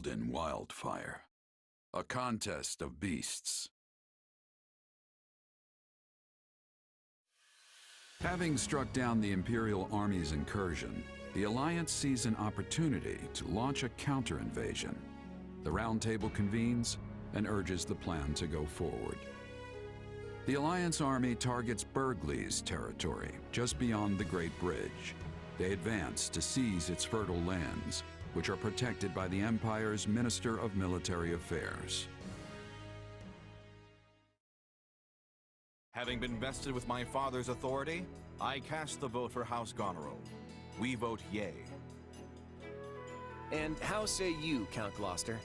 Golden Wildfire, a contest of beasts. Having struck down the Imperial Army's incursion, the Alliance sees an opportunity to launch a counter-invasion. The Round Table convenes and urges the plan to go forward. The Alliance army targets Burgley's territory, just beyond the Great Bridge. They advance to seize its fertile lands, which are protected by the Empire's Minister of Military Affairs. Having been vested with my father's authority, I cast the vote for House Goneril. We vote yay. And how say you, Count Gloucester?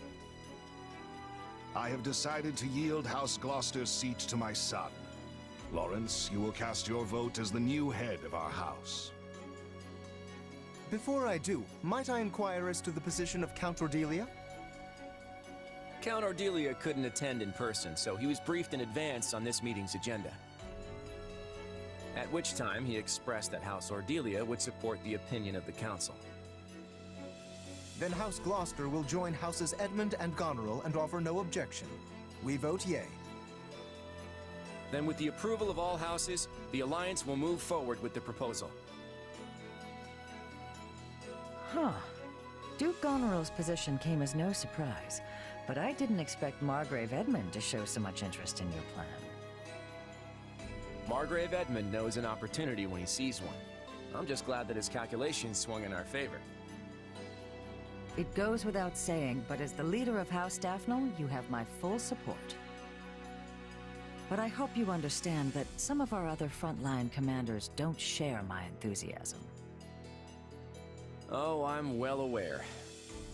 I have decided to yield House Gloucester's seat to my son. Lawrence, you will cast your vote as the new head of our house. Before I do, might I inquire as to the position of Count Ordelia? Count Ordelia couldn't attend in person, so he was briefed in advance on this meeting's agenda. At which time he expressed that House Ordelia would support the opinion of the Council. Then House Gloucester will join Houses Edmund and Goneril and offer no objection. We vote yay. Then with the approval of all houses, the Alliance will move forward with the proposal. Huh. Duke Goneril's position came as no surprise, but I didn't expect Margrave Edmund to show so much interest in your plan. Margrave Edmund knows an opportunity when he sees one. I'm just glad that his calculations swung in our favor. It goes without saying, but as the leader of House Daphne, you have my full support. But I hope you understand that some of our other frontline commanders don't share my enthusiasm. Oh, I'm well aware.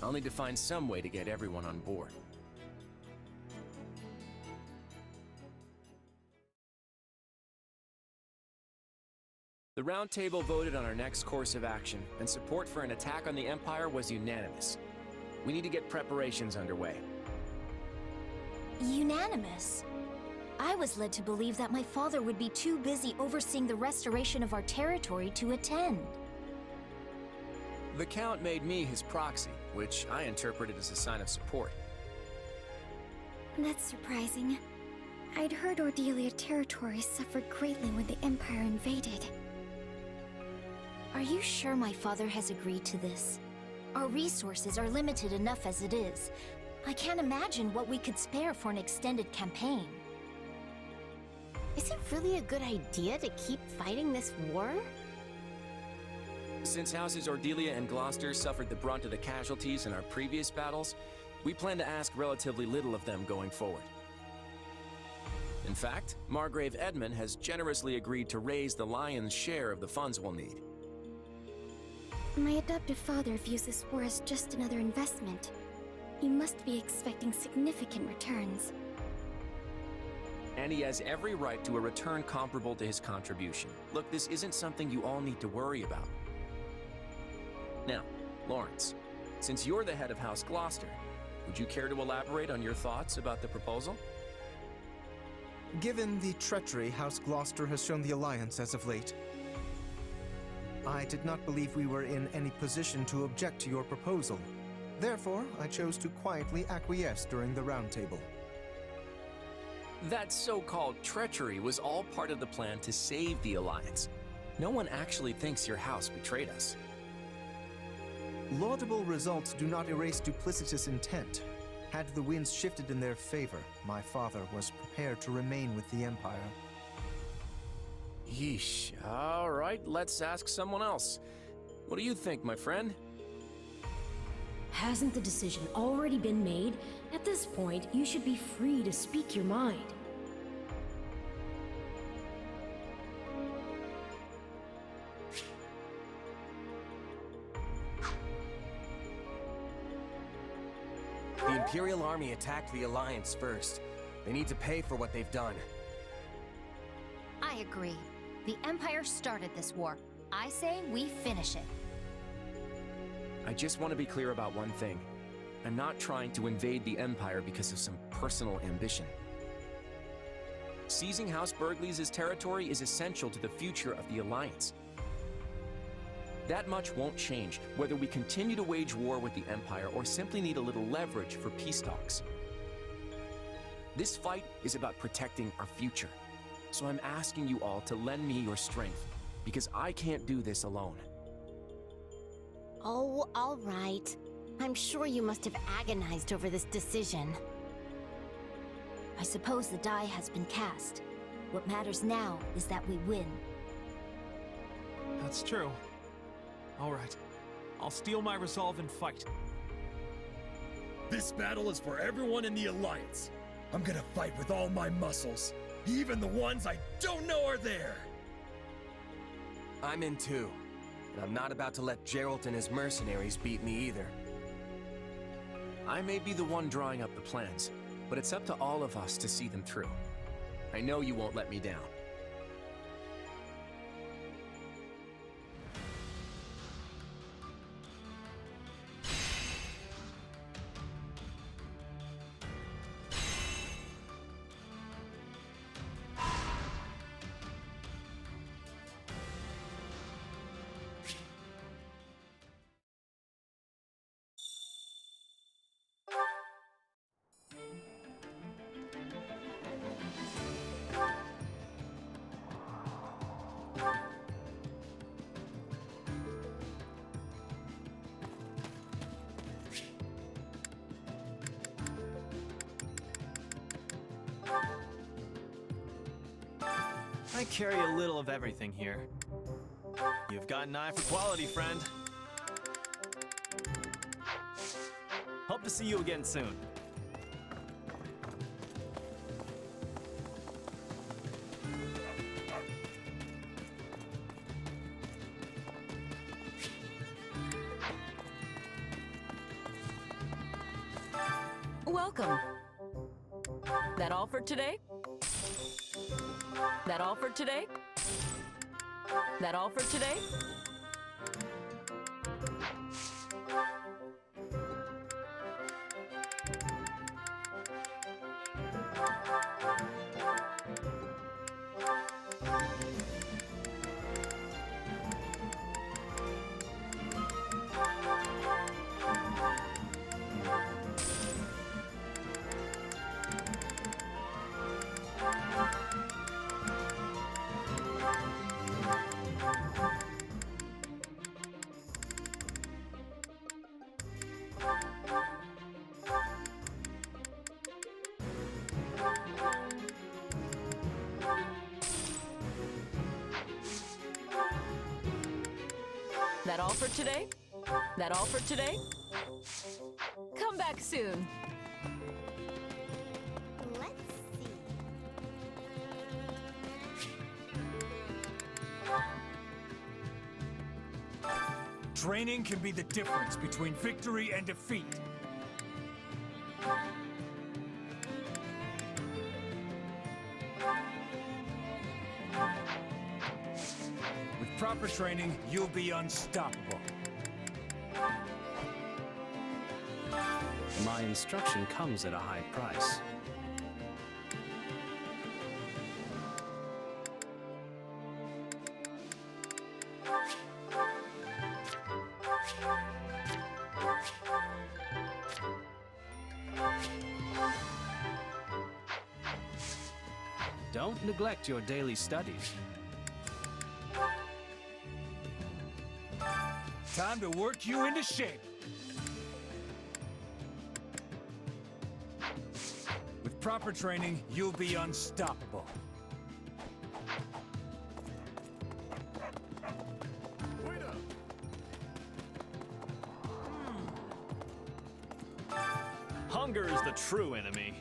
I'll need to find some way to get everyone on board. The Round Table voted on our next course of action, and support for an attack on the Empire was unanimous. We need to get preparations underway. Unanimous? I was led to believe that my father would be too busy overseeing the restoration of our territory to attend. The Count made me his proxy, which I interpreted as a sign of support. That's surprising. I'd heard Ordelia territory suffered greatly when the Empire invaded. Are you sure my father has agreed to this? Our resources are limited enough as it is. I can't imagine what we could spare for an extended campaign. Is it really a good idea to keep fighting this war? Since Houses Ordelia and Gloucester suffered the brunt of the casualties in our previous battles, we plan to ask relatively little of them going forward. In fact, Margrave Edmund has generously agreed to raise the lion's share of the funds we'll need. My adoptive father views this war as just another investment. He must be expecting significant returns. And he has every right to a return comparable to his contribution. Look, this isn't something you all need to worry about. Now, Lawrence, since you're the head of House Gloucester, would you care to elaborate on your thoughts about the proposal? Given the treachery House Gloucester has shown the Alliance as of late, I did not believe we were in any position to object to your proposal. Therefore, I chose to quietly acquiesce during the Round Table. That so-called treachery was all part of the plan to save the Alliance. No one actually thinks your house betrayed us. Laudable results do not erase duplicitous intent. Had the winds shifted in their favor, my father was prepared to remain with the Empire. Yeesh. All right, let's ask someone else. What do you think, my friend? Hasn't the decision already been made? At this point, you should be free to speak your mind. The Imperial Army attacked the Alliance first. They need to pay for what they've done. I agree. The Empire started this war. I say we finish it. I just want to be clear about one thing. I'm not trying to invade the Empire because of some personal ambition. Seizing House Burgley's territory is essential to the future of the Alliance. That much won't change, whether we continue to wage war with the Empire or simply need a little leverage for peace talks. This fight is about protecting our future. So I'm asking you all to lend me your strength, because I can't do this alone. Oh, all right. I'm sure you must have agonized over this decision. I suppose the die has been cast. What matters now is that we win. That's true. All right. I'll steel my resolve and fight. This battle is for everyone in the Alliance. I'm gonna fight with all my muscles, even the ones I don't know are there. I'm in too. And I'm not about to let Geralt and his mercenaries beat me either. I may be the one drawing up the plans, but it's up to all of us to see them through. I know you won't let me down. I carry a little of everything here. You've got an eye for quality, friend. Hope to see you again soon. Welcome. That all for today? That all for today? That all for today? That all for today? That all for today? Come back soon. Let's see. Training can be the difference between victory and defeat. With proper training, you'll be unstoppable. My instruction comes at a high price. Don't neglect your daily studies. Time to work you into shape. With proper training, you'll be unstoppable. Hunger is the true enemy.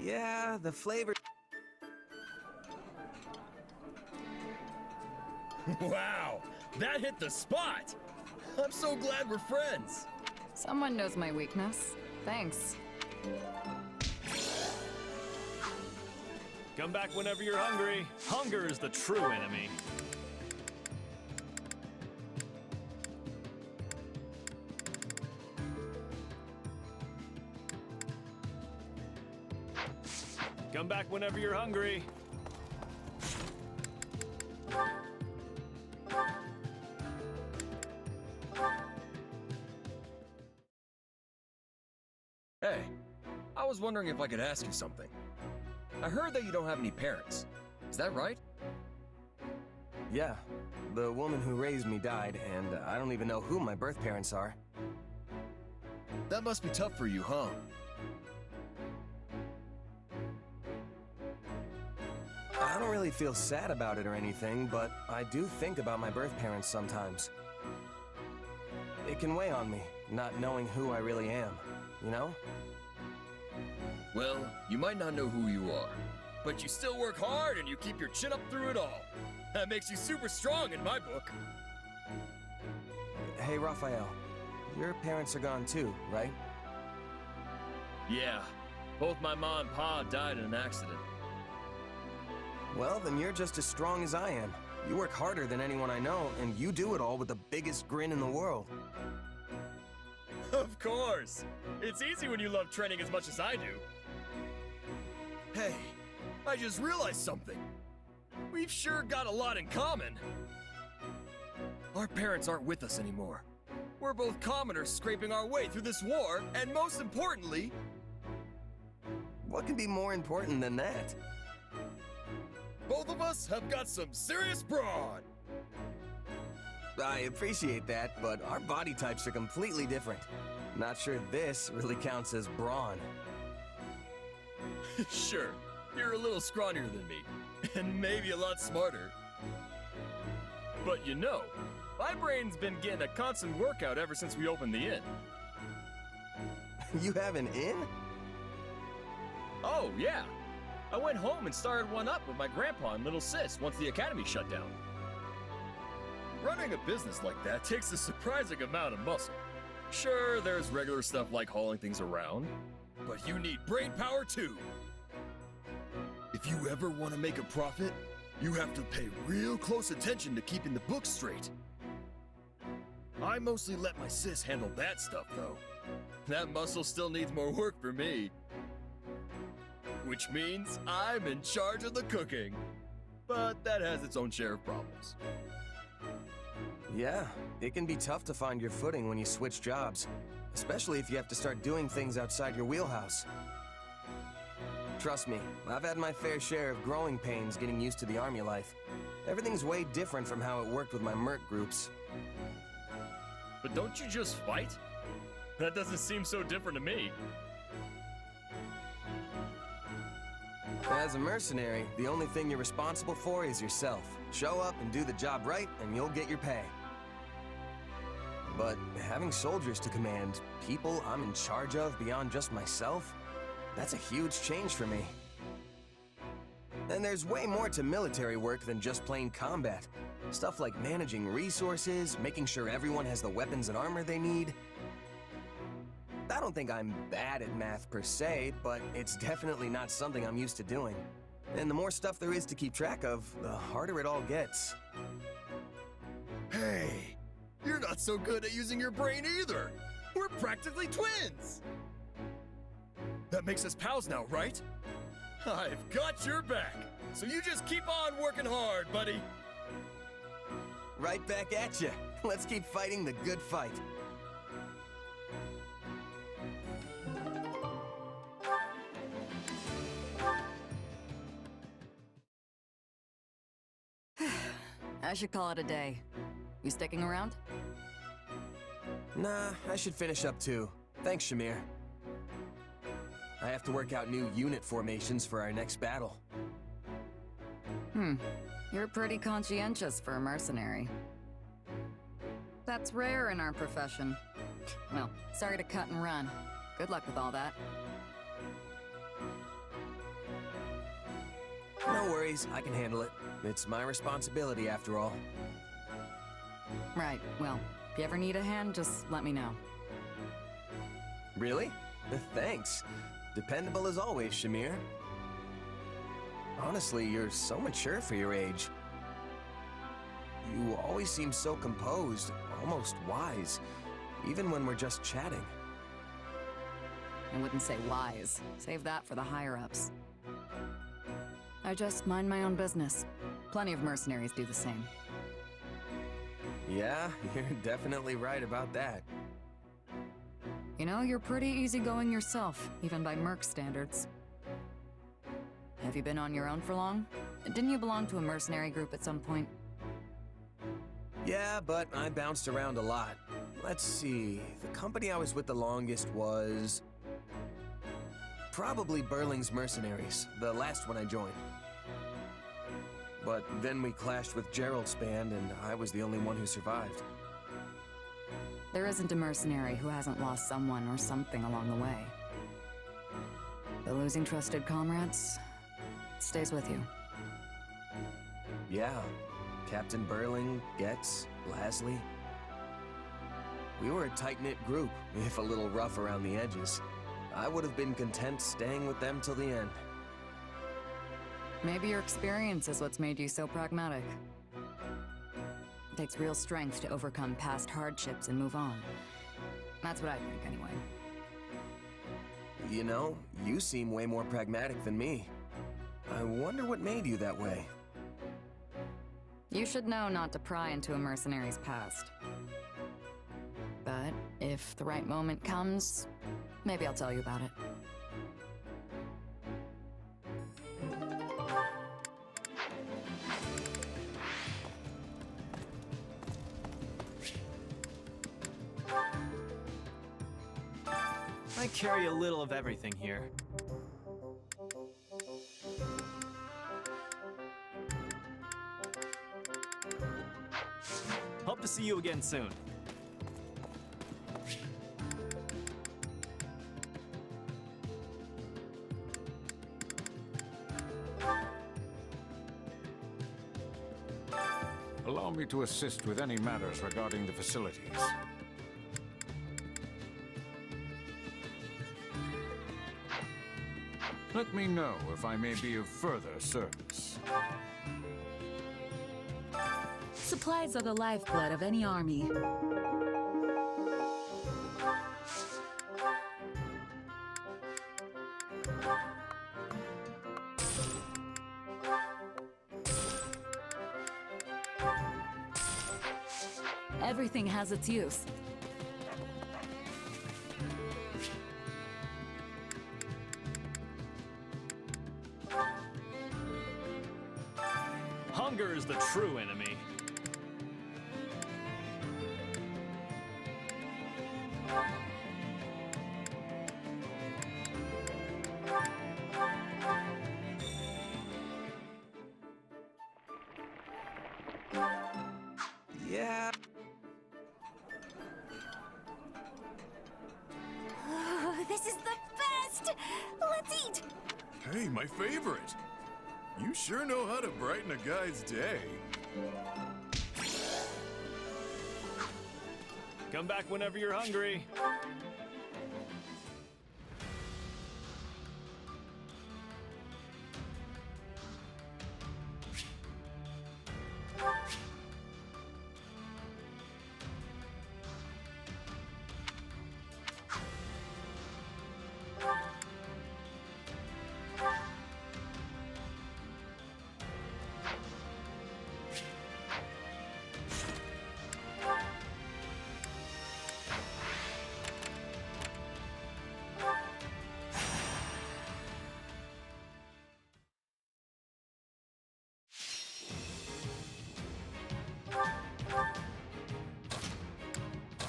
Yeah, the flavor... Wow, that hit the spot! I'm so glad we're friends. Someone knows my weakness. Thanks. Come back whenever you're hungry. Hunger is the true enemy. Come back whenever you're hungry. Hey, I was wondering if I could ask you something. I heard that you don't have any parents. Is that right? Yeah. The woman who raised me died, and I don't even know who my birth parents are. That must be tough for you, huh? I don't really feel sad about it or anything, but I do think about my birth parents sometimes. It can weigh on me, not knowing who I really am, you know? Well, you might not know who you are, but you still work hard and you keep your chin up through it all. That makes you super strong in my book. Hey, Raphael. Your parents are gone too, right? Yeah. Both my mom and pa died in an accident. Well, then you're just as strong as I am. You work harder than anyone I know, and you do it all with the biggest grin in the world. Of course! It's easy when you love training as much as I do. Hey, I just realized something. We've sure got a lot in common. Our parents aren't with us anymore. We're both commoners scraping our way through this war, and most importantly... What can be more important than that? Both of us have got some serious brawn! I appreciate that, but our body types are completely different. Not sure this really counts as brawn. Sure, you're a little scrawnier than me, and maybe a lot smarter. But you know, my brain's been getting a constant workout ever since we opened the inn. You have an inn? Oh, yeah. I went home and started one up with my grandpa and little sis once the academy shut down. Running a business like that takes a surprising amount of muscle. Sure, there's regular stuff like hauling things around, but you need brain power too. If you ever want to make a profit, you have to pay real close attention to keeping the books straight. I mostly let my sis handle that stuff though. That muscle still needs more work for me. Which means I'm in charge of the cooking. But that has its own share of problems. Yeah, it can be tough to find your footing when you switch jobs, especially if you have to start doing things outside your wheelhouse. Trust me, I've had my fair share of growing pains getting used to the army life. Everything's way different from how it worked with my merc groups. But don't you just fight? That doesn't seem so different to me. As a mercenary, the only thing you're responsible for is yourself. Show up and do the job right, and you'll get your pay. But having soldiers to command, people I'm in charge of beyond just myself, that's a huge change for me. And there's way more to military work than just plain combat. Stuff like managing resources, making sure everyone has the weapons and armor they need. I don't think I'm bad at math per se, but it's definitely not something I'm used to doing. And the more stuff there is to keep track of, the harder it all gets. Hey, you're not so good at using your brain either. We're practically twins. That makes us pals now, right? I've got your back, so you just keep on working hard, buddy. Right back at you. Let's keep fighting the good fight. I should call it a day. You sticking around? Nah, I should finish up too. Thanks, Shamir. I have to work out new unit formations for our next battle. You're pretty conscientious for a mercenary. That's rare in our profession. Well, sorry to cut and run. Good luck with all that. No worries, I can handle it. It's my responsibility after all. Right, well, if you ever need a hand, just let me know. Really? Thanks. Dependable as always, Shamir. Honestly, you're so mature for your age. You always seem so composed, almost wise, even when we're just chatting. I wouldn't say wise. Save that for the higher-ups. I just mind my own business. Plenty of mercenaries do the same. Yeah, you're definitely right about that. You know, you're pretty easygoing yourself, even by merc standards. Have you been on your own for long? Didn't you belong to a mercenary group at some point? Yeah, but I bounced around a lot. Let's see, the company I was with the longest was... probably Burling's Mercenaries, the last one I joined. But then we clashed with Gerald's band, and I was the only one who survived. There isn't a mercenary who hasn't lost someone or something along the way. But losing trusted comrades stays with you. Yeah, Captain Burling, Getz, Lasley. We were a tight-knit group, if a little rough around the edges. I would have been content staying with them till the end. Maybe your experience is what's made you so pragmatic. It takes real strength to overcome past hardships and move on. That's what I think, anyway. You know, you seem way more pragmatic than me. I wonder what made you that way. You should know not to pry into a mercenary's past. But if the right moment comes, maybe I'll tell you about it. I carry a little of everything here. Hope to see you again soon. Allow me to assist with any matters regarding the facilities. Let me know if I may be of further service. Supplies are the lifeblood of any army. Everything has its use. Hunger is the true enemy. Yeah. Oh, this is the best! Let's eat! Hey, my favorite! You sure know how to brighten a guy's day. Come back whenever you're hungry.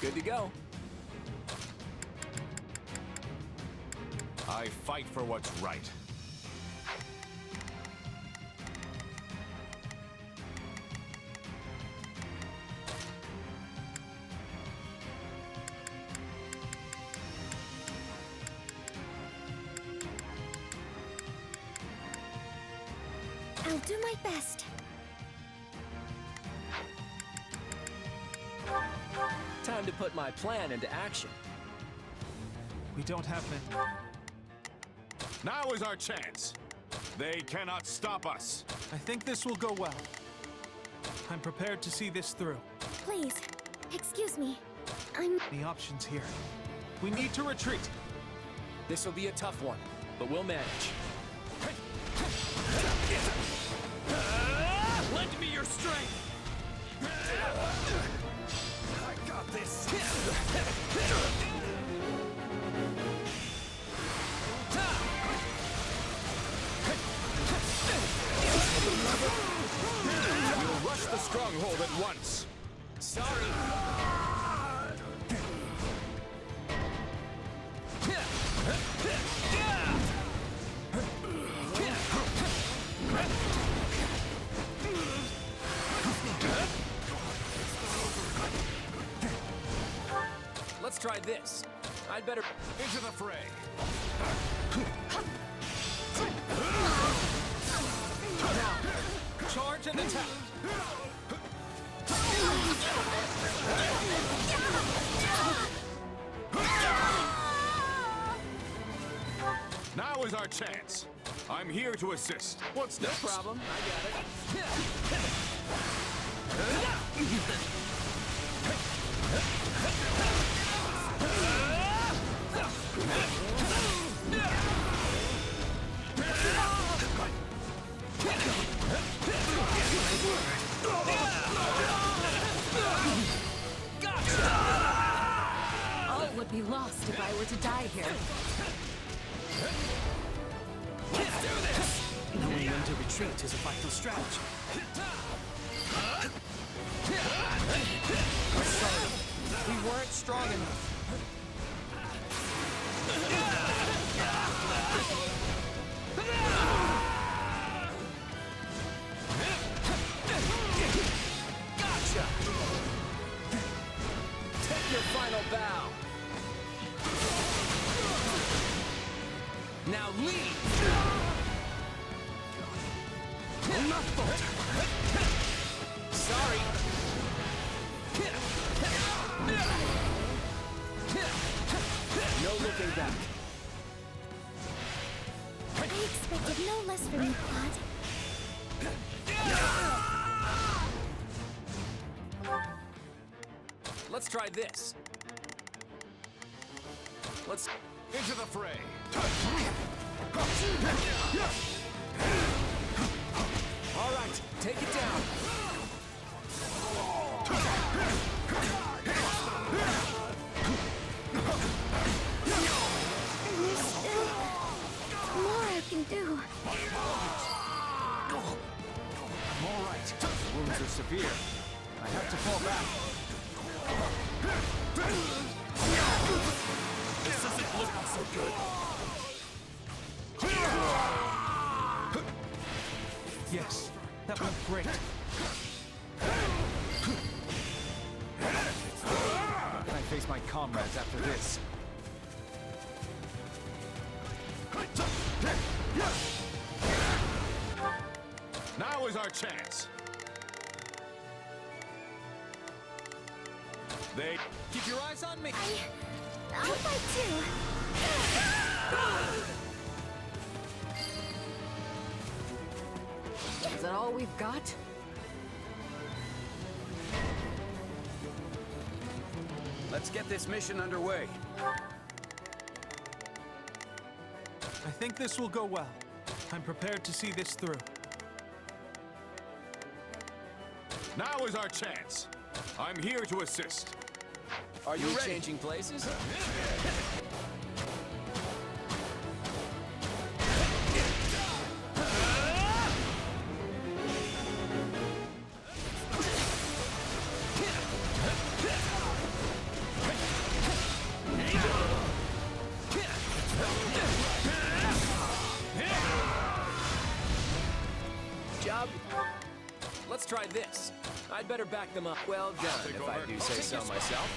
Good to go. I fight for what's right. I'll do my best. Time to put my plan into action. We don't have many. Now is our chance. They cannot stop us. I think this will go well. I'm prepared to see this through. Please, excuse me. The options here. We need to retreat. This will be a tough one, but we'll manage. Lend me your strength! I got this! We'll rush the stronghold at once. Sorry. Let's try this. I'd better... Into the fray. Now, charge and attack. Now is our chance. I'm here to assist. What's next? No problem. I got it. All would be lost if I were to die here. Let's do this! Knowing when to retreat is a vital strategy. Sorry, we weren't strong enough. Gotcha! Take your final bow. Now leave! Not falter. Sorry. No looking back. I expected no less from you, Claude. Let's try this. Let's... Into the fray. All right, take it down. And there's still more I can do. I'm all right. The wounds are severe. I have to fall back. This isn't looking so good. Yes, that went great. How can I face my comrades after this? Now is our chance. They... Keep your eyes on me. I'll fight too. Is that all we've got? Let's get this mission underway. I think this will go well. I'm prepared to see this through. Now is our chance. I'm here to assist. Are you ready? changing places? Job. Let's try this. I'd better back them up. Well done, if I do say so myself.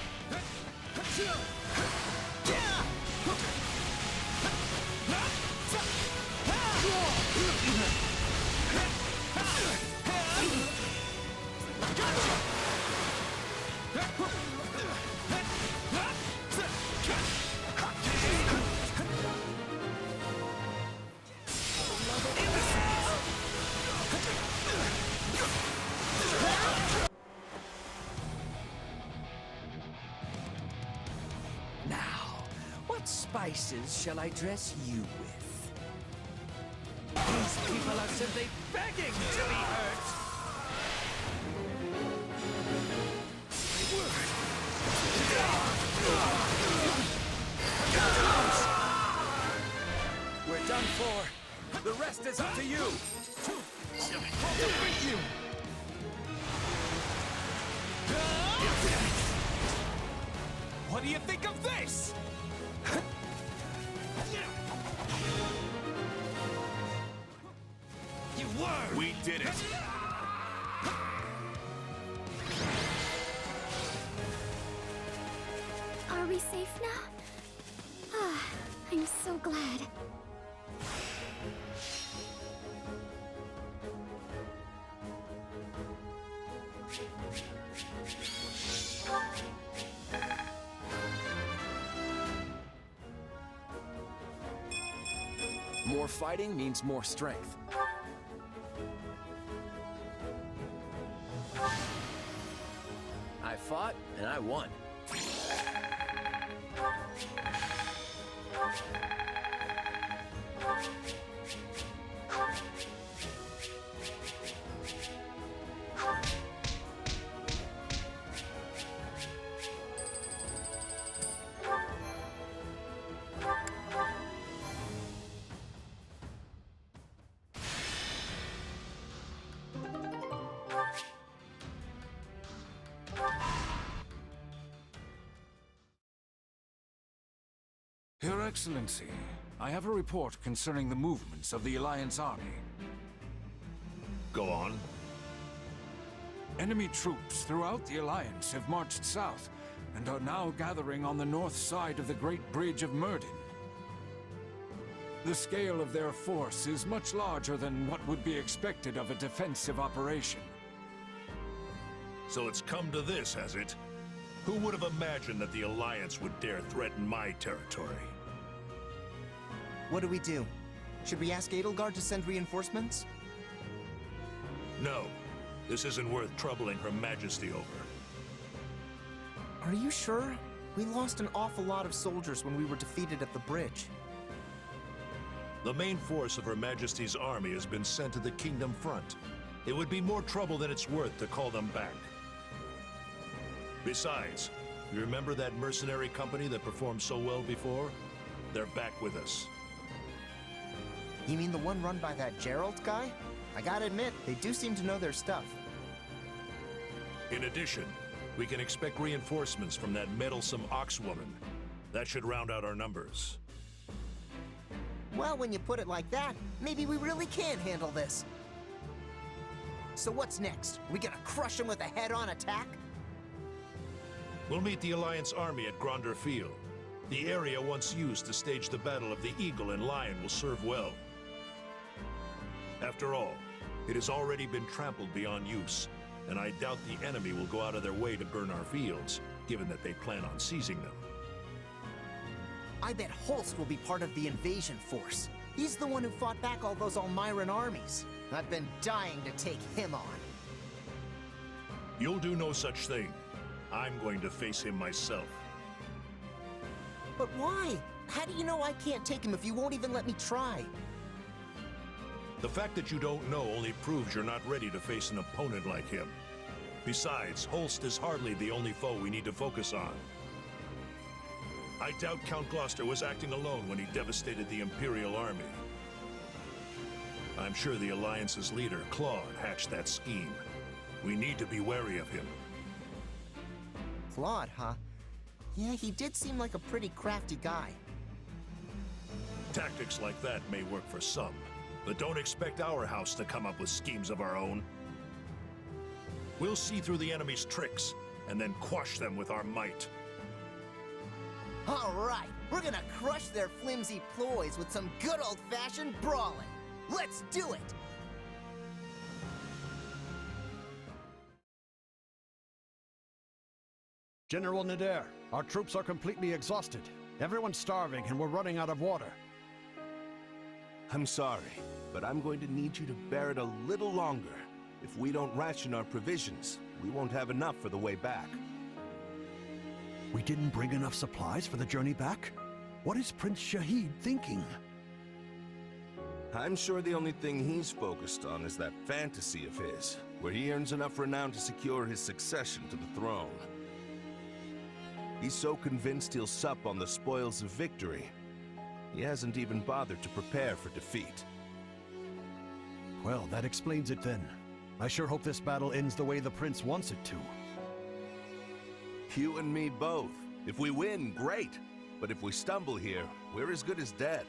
What spices shall I dress you with? These positively begging to be hurt! We're done for. The rest is up to you. I'll defeat you. What do you think of this? You were! We did it! Are we safe now? Ah, I'm so glad. More fighting means more strength. I fought, and I won. Your Excellency, I have a report concerning the movements of the Alliance army. Go on. Enemy troops throughout the Alliance have marched south and are now gathering on the north side of the Great Bridge of Myrddin. The scale of their force is much larger than what would be expected of a defensive operation. So it's come to this, has it? Who would have imagined that the Alliance would dare threaten my territory? What do we do? Should we ask Edelgard to send reinforcements? No. This isn't worth troubling Her Majesty over. Are you sure? We lost an awful lot of soldiers when we were defeated at the bridge. The main force of Her Majesty's army has been sent to the Kingdom front. It would be more trouble than it's worth to call them back. Besides, you remember that mercenary company that performed so well before? They're back with us. You mean the one run by that Gerald guy? I gotta admit, they do seem to know their stuff. In addition, we can expect reinforcements from that meddlesome Oxwoman. That should round out our numbers. Well, when you put it like that, maybe we really can handle this. So what's next? We gonna crush them with a head-on attack? We'll meet the Alliance army at Gronder Field. The area once used to stage the Battle of the Eagle and Lion will serve well. After all, it has already been trampled beyond use, and I doubt the enemy will go out of their way to burn our fields, given that they plan on seizing them. I bet Holst will be part of the invasion force. He's the one who fought back all those Almiran armies. I've been dying to take him on. You'll do no such thing. I'm going to face him myself. But why? How do you know I can't take him if you won't even let me try? The fact that you don't know only proves you're not ready to face an opponent like him. Besides, Holst is hardly the only foe we need to focus on. I doubt Count Gloucester was acting alone when he devastated the Imperial army. I'm sure the Alliance's leader, Claude, hatched that scheme. We need to be wary of him. Claude, huh? Yeah, he did seem like a pretty crafty guy. Tactics like that may work for some, but don't expect our house to come up with schemes of our own. We'll see through the enemy's tricks, and then quash them with our might. All right, we're gonna crush their flimsy ploys with some good old-fashioned brawling. Let's do it! General Nader, our troops are completely exhausted. Everyone's starving and we're running out of water. I'm sorry, but I'm going to need you to bear it a little longer. If we don't ration our provisions, we won't have enough for the way back. We didn't bring enough supplies for the journey back? What is Prince Shahid thinking? I'm sure the only thing he's focused on is that fantasy of his, where he earns enough renown to secure his succession to the throne. He's so convinced he'll sup on the spoils of victory, he hasn't even bothered to prepare for defeat. Well, that explains it then. I sure hope this battle ends the way the prince wants it to. You and me both. If we win, great. But if we stumble here, we're as good as dead.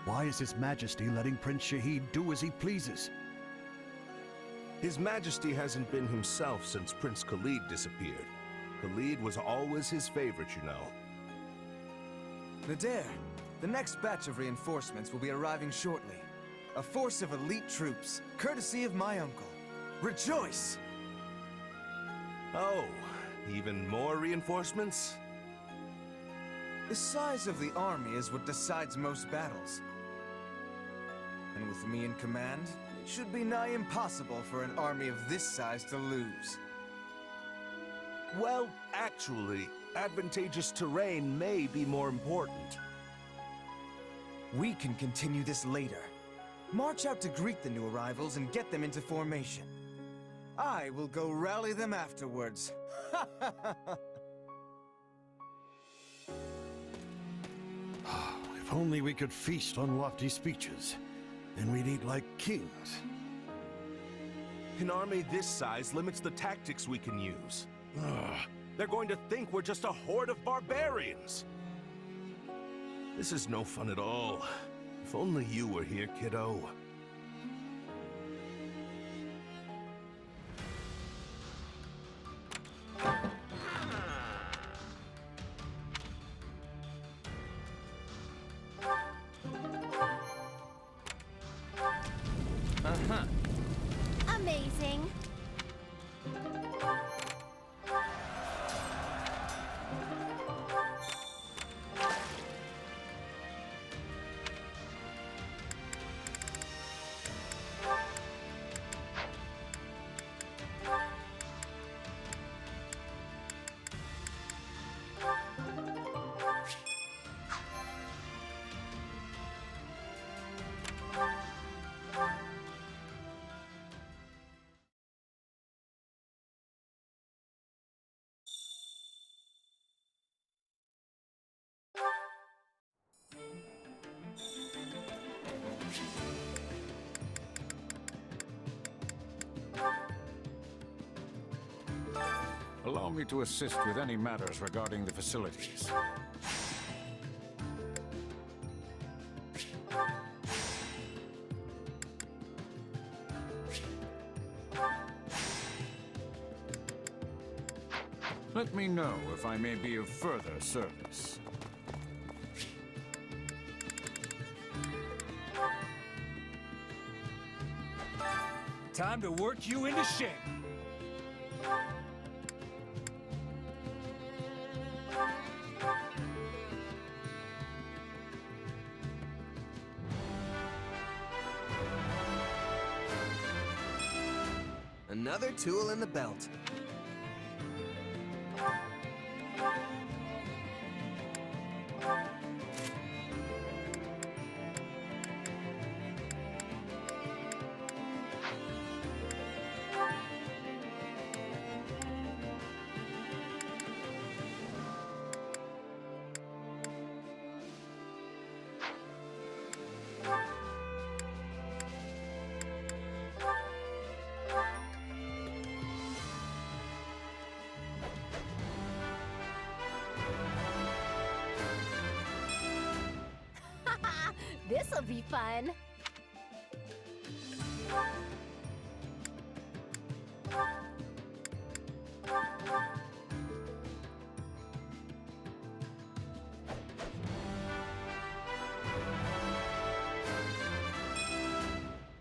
Why is His Majesty letting Prince Shahid do as he pleases? His Majesty hasn't been himself since Prince Khalid disappeared. Khalid was always his favorite, you know. Nadir, the next batch of reinforcements will be arriving shortly. A force of elite troops, courtesy of my uncle. Rejoice! Oh, even more reinforcements? The size of the army is what decides most battles. And with me in command, it should be nigh impossible for an army of this size to lose. Well, actually, advantageous terrain may be more important. We can continue this later. March out to greet the new arrivals and get them into formation. I will go rally them afterwards. If only we could feast on lofty speeches. Then we'd eat like kings. An army this size limits the tactics we can use. They're going to think we're just a horde of barbarians. This is no fun at all. If only you were here, kiddo. Amazing. Allow me to assist with any matters regarding the facilities. Let me know if I may be of further service. Time to work you into shape. Another tool in the belt. This'll be fun.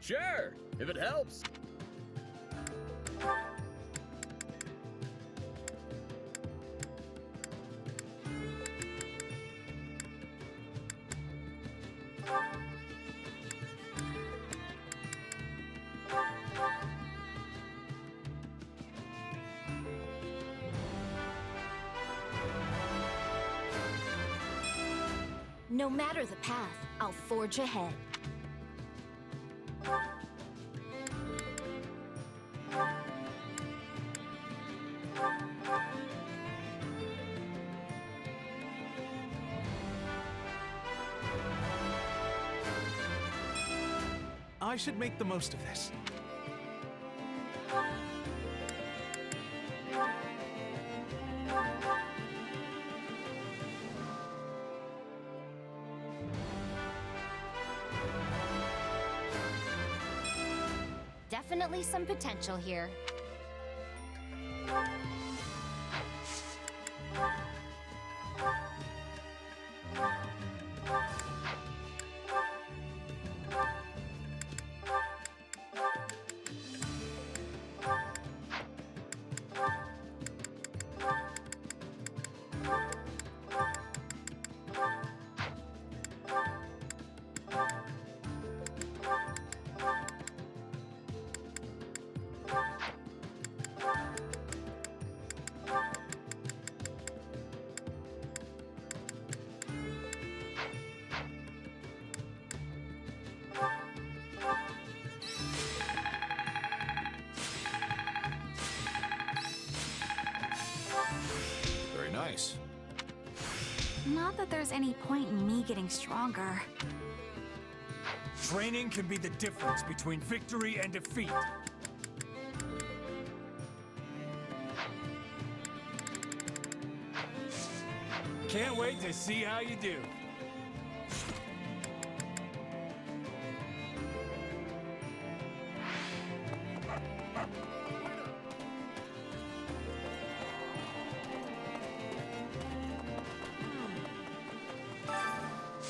Sure, if it helps. No matter the path, I'll forge ahead. I should make the most of this. Definitely some potential here. Very nice. Not that there's any point in me getting stronger. Training can be the difference between victory and defeat. Can't wait to see how you do.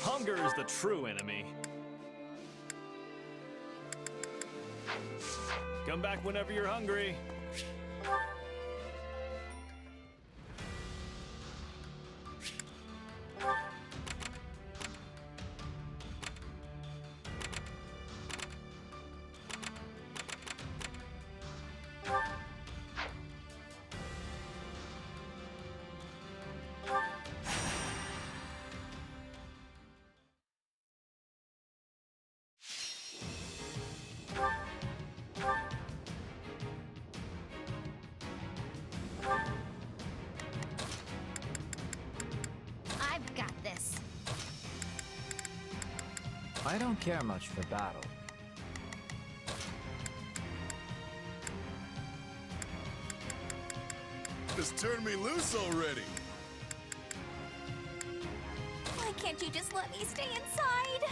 Hunger is the true enemy. Come back whenever you're hungry. I've got this. I don't care much for battle. Just turn me loose already. Why can't you just let me stay inside?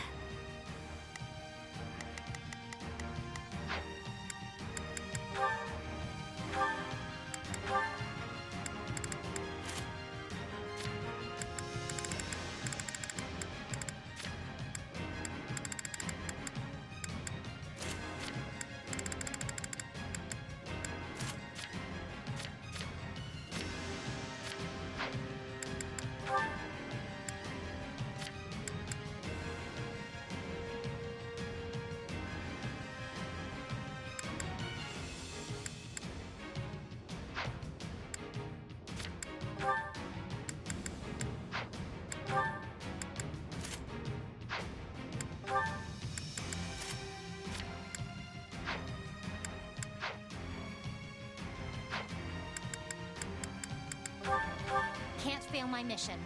Can't fail my mission.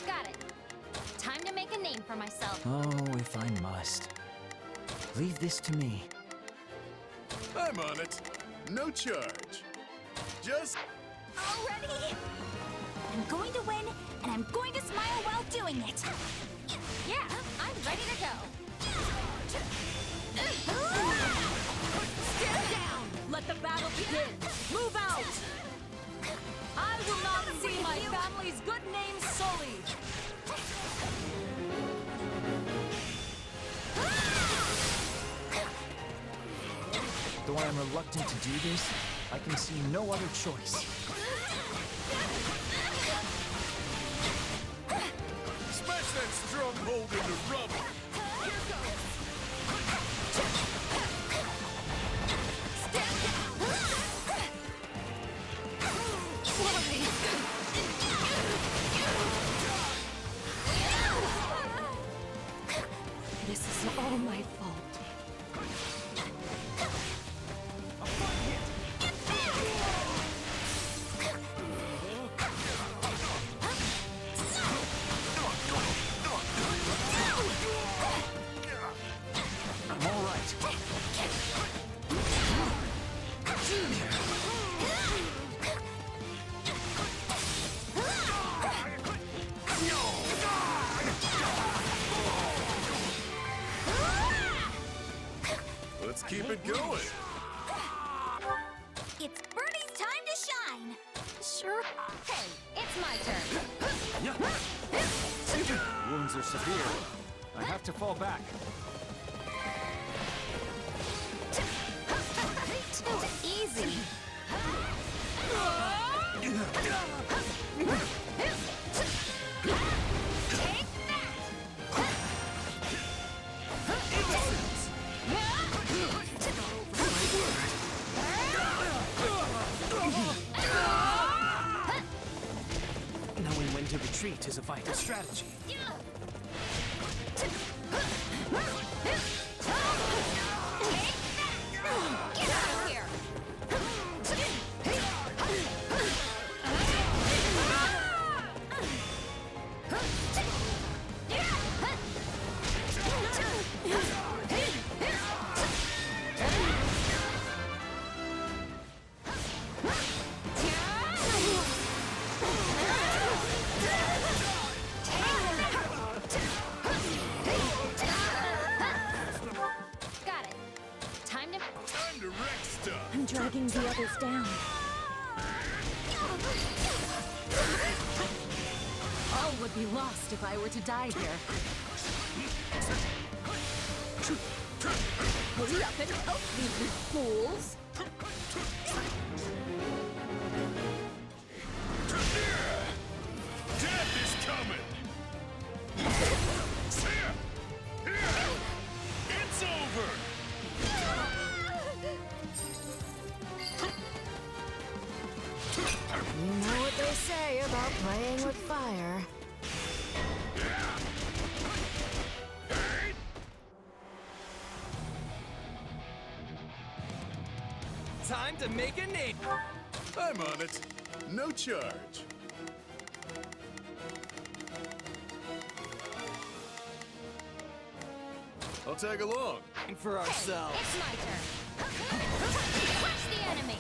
Got it. Time to make a name for myself. Oh, if I must. Leave this to me. I'm on it. No charge. Just... Already? I'm going to win, and I'm going to smile while doing it. Yeah, I'm ready to go. Stand down! Let the battle begin! Move out! I will not see my family's good name sullied! Though I am reluctant to do this, I can see no other choice. Smash that stronghold into rubble! sure? Hey, it's my turn. Wounds are severe. I have to fall back. Too easy. Take Knowing when to retreat is a vital strategy. Get out of here! Got it. Time to wreck stuff. I'm dragging the others down. All would be lost if I were to die here. Hurry up and help me, you fools! Death is coming. It's over. You know what they say about playing with fire. Time to make a name. I'm on it. No charge. I'll tag along. For ourselves. It's my turn. Crush the enemy.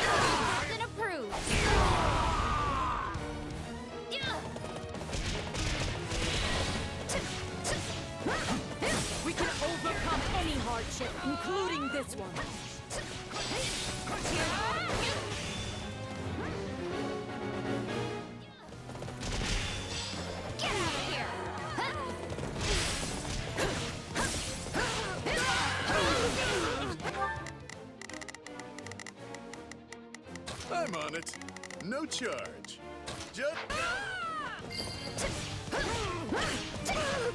Captain approves. We can overcome any hardship, including this one. Get out of here! I'm on it. No charge. Just...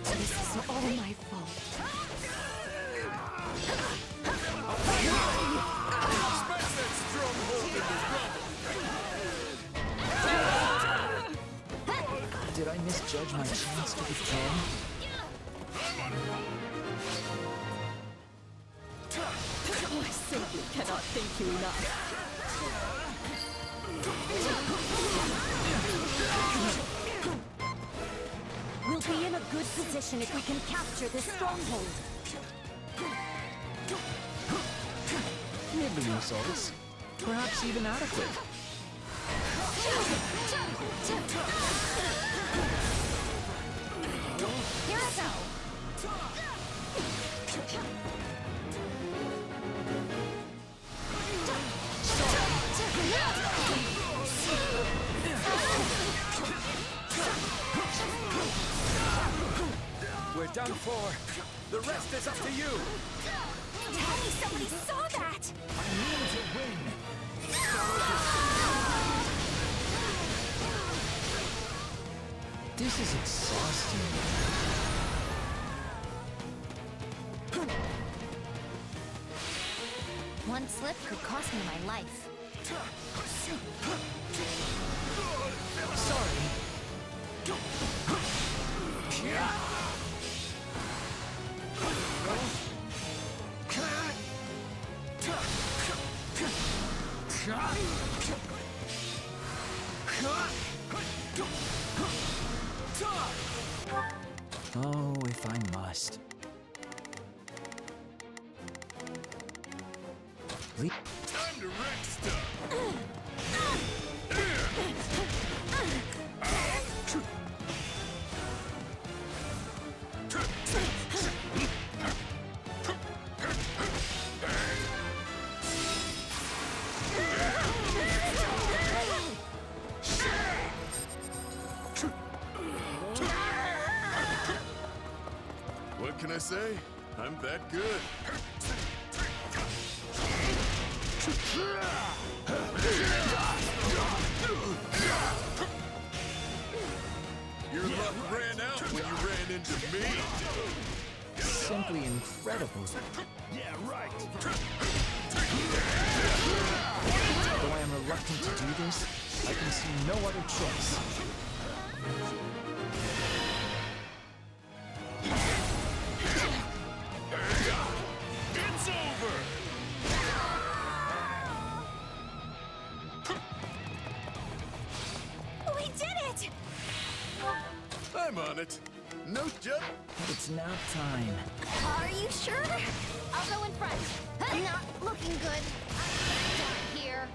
This is all my fault. Smash that stronghold in the rubble! Did I misjudge my chance to withdraw? I simply cannot thank you enough. We'll be in a good position if we can capture this stronghold. Middling results. Perhaps even adequate. Here I go. We're done for. The rest is up to you. Tell me somebody saw that! I mean to win. This is exhausting. One slip could cost me my life. Sorry. Oh, if I must. Time to wreck stuff. say? I'm that good. Your luck ran out when you ran into me. Simply incredible. Yeah, right. Though I am reluctant to do this, I can see no other choice. It's over! We did it! I'm on it. No jump. It's nap time. Are you sure? I'll go in front. Not looking good. I'm down here.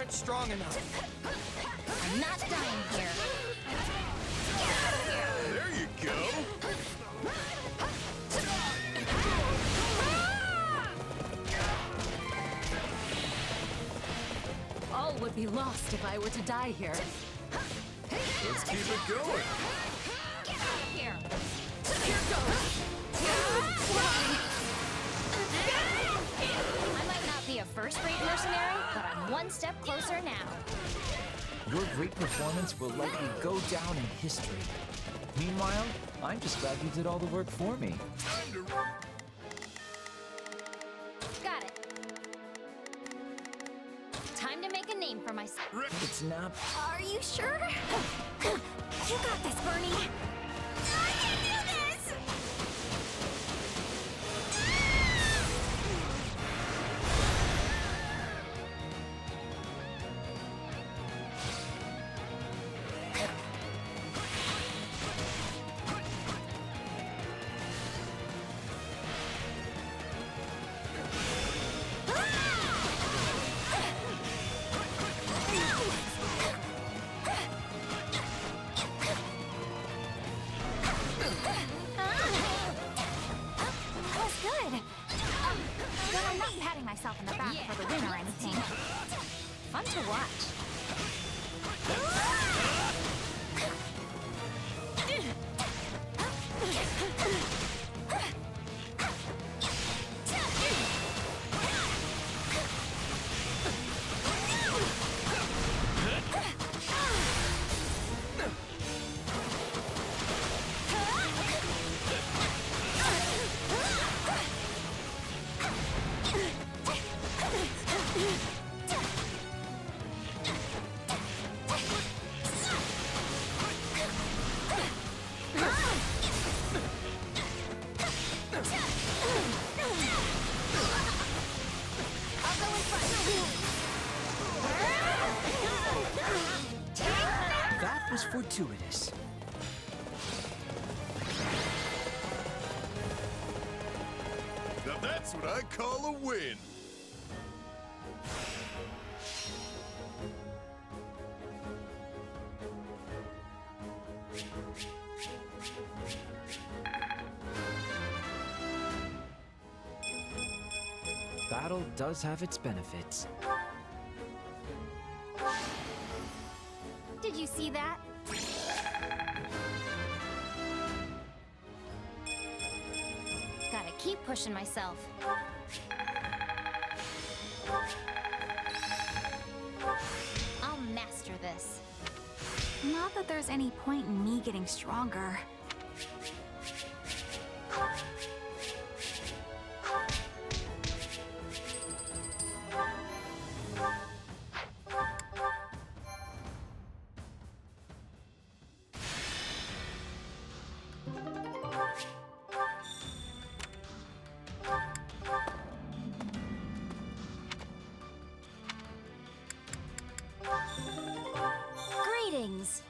Strong enough. I'm not dying here. There you go. All would be lost if I were to die here. Let's keep it going. Get out of here. Here goes. I might not be a first-rate mercenary, but I'm one step closer now. Your great performance will likely go down in history. Meanwhile, I'm just glad you did all the work for me. Got it. Time to make a name for myself. It's nap. Are you sure? You got this, Bernie. I can do this! myself in the back for the win or anything. Fun to watch. That was fortuitous. Now that's what I call a win. Battle does have its benefits. Did you see that? Gotta keep pushing myself. I'll master this. Not that there's any point in me getting stronger. Greetings.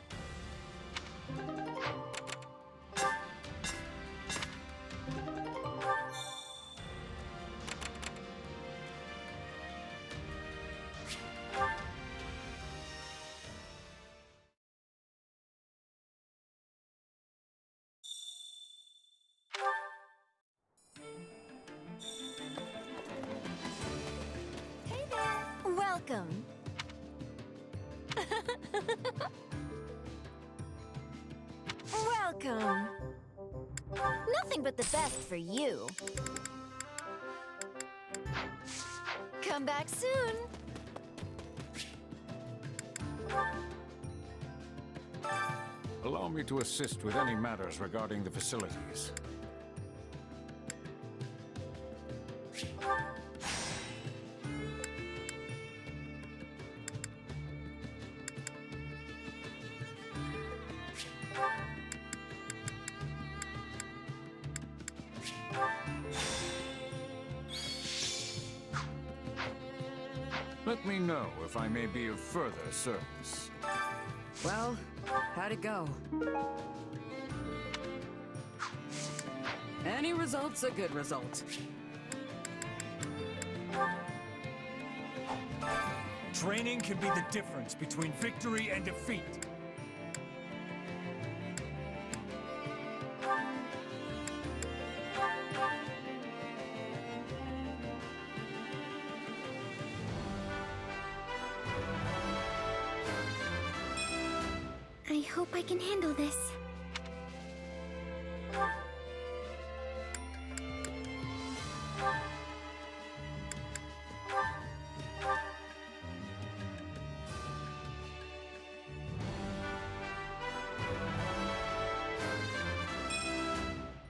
Hey there. Welcome. Welcome. Nothing but the best for you. Come back soon. Allow me to assist with any matters regarding the facilities. Let me know if I may be of further service. Well, how'd it go? Any result's a good result. Training can be the difference between victory and defeat. I hope I can handle this.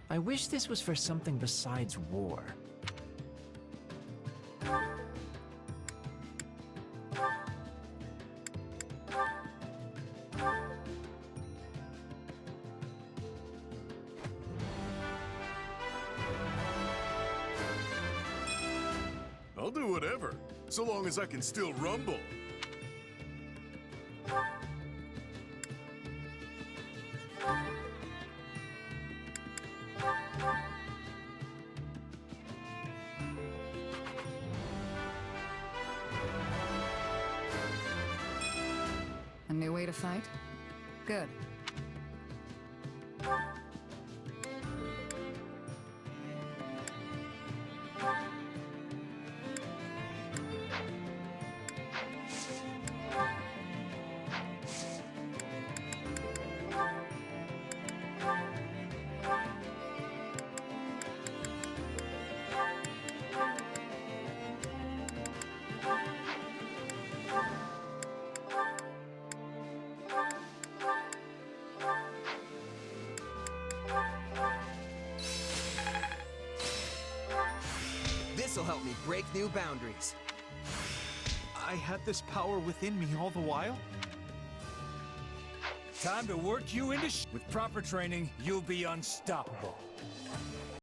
I wish this was for something besides war. I'll do whatever, so long as I can still rumble. A new way to fight? Good. This'll help me break new boundaries. I had this power within me all the while? Time to work you into With proper training, you'll be unstoppable.